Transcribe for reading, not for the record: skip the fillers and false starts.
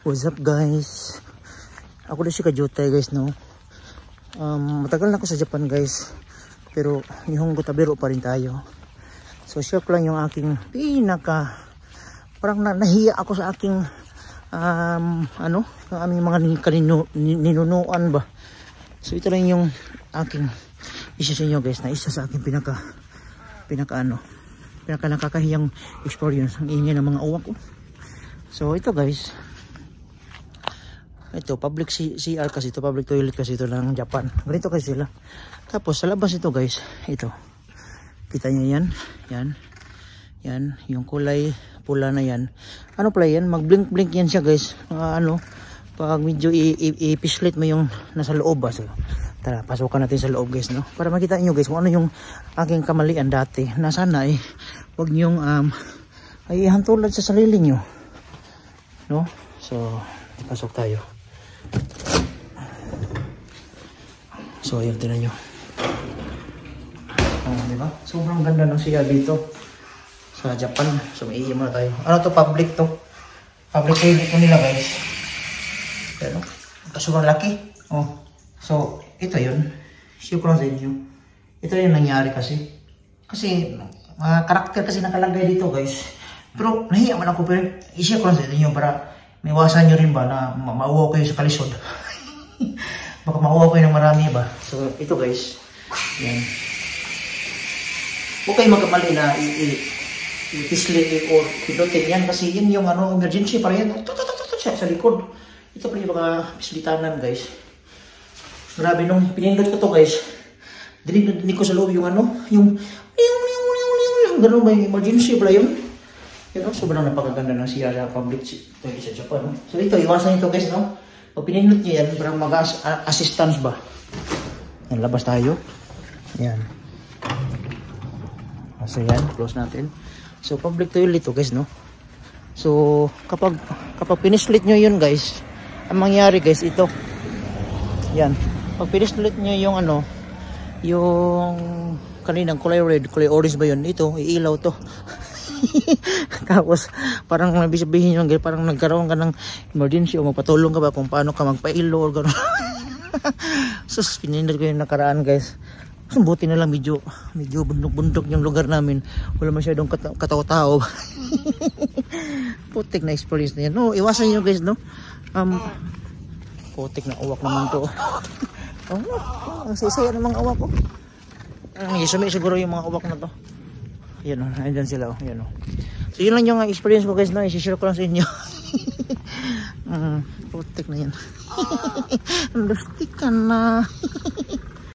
What's up guys? Ako na si Kajutay guys, no. Matagal na ako sa Japan guys. Pero Nihongo tabiro pa rin tayo. So share ko lang yung aking parang nahiya ako sa aking yung aming mga ninunuan ba. So ito lang yung aking isa sa inyo guys, na isa sa aking pinaka nakakahiyang experience ang ingay ng mga uwak ko. So ito guys, ito public CR kasi ito, public toilet kasi ito ng Japan. Ganito kasi sila. Tapos sa labas ito guys, ito kita nyo yan yung kulay pula na yan. Ano pala yan, mag blink yan siya guys. Pag medyo i-pislit mo yung nasa loob ba. So tara, pasukan natin sa loob guys, no, para makita nyo guys kung ano yung aking kamalian dati, na sana wag nyong ay ihantulad sa sarili nyo, no. So pasok tayo. So ayun, tinan nyo, diba? Sobrang ganda ng siya dito sa Japan. So may muna tayo. Ano to, public to, public toilet ko nila guys. Pero sobrang laki. So ito yun, share ko lang sa inyo. Ito yung nangyari kasi mga karakter kasi nakalagay dito guys. Pero nahiya man ako, pero i-share ko lang sa inyo para maiwasan nyo rin ba na mauwaw kayo sa kalisod. Baka mauwaw kayo ng marami ba. So ito guys, yan. Huwag kayo magkamali na i-pislit or pilotin yan, kasi yan yung emergency para yan. Sa likod. Ito pa yung mga pislitanan guys. Grabe, nung pinindot ko to guys, dinig ko sa loob yung yung gano'n ba yung emergency pala yun. Sobrang napakaganda ng siya sa public toilet sa Japan. So ito, iwasan ito guys, no. Pag pinindot nyo yan, parang mag-assistance ba. Yan, labas tayo. Yan. So yan, close natin. So public toilet to guys, no. So kapag pinislit nyo yun guys, ang mangyari guys, ito. Yan. Pag pinislit nyo yung yung kaninang kulay red, kulay orange ba yun, ito, iilaw to. Tapos parang nabisabihin nyo, parang nagkaroon ka ng emergency o magpatulong ka ba kung paano ka magpailo or gano'n. So pinindot ko yung nakaraan guys. So buti na lang medyo bundok-bundok yung lugar namin, wala masyadong katao-tao. Putik na experience na yan. No, iwasan nyo guys, no. Putik na uwak naman to. Ang sisaya ng mga uwak ko. Isami siguro yung mga uwak na to. Yan o, andyan sila o. Yan o. So yun lang yung experience ko guys, no. I-share ko lang sa inyo. Putik na yan. Lustik ka na.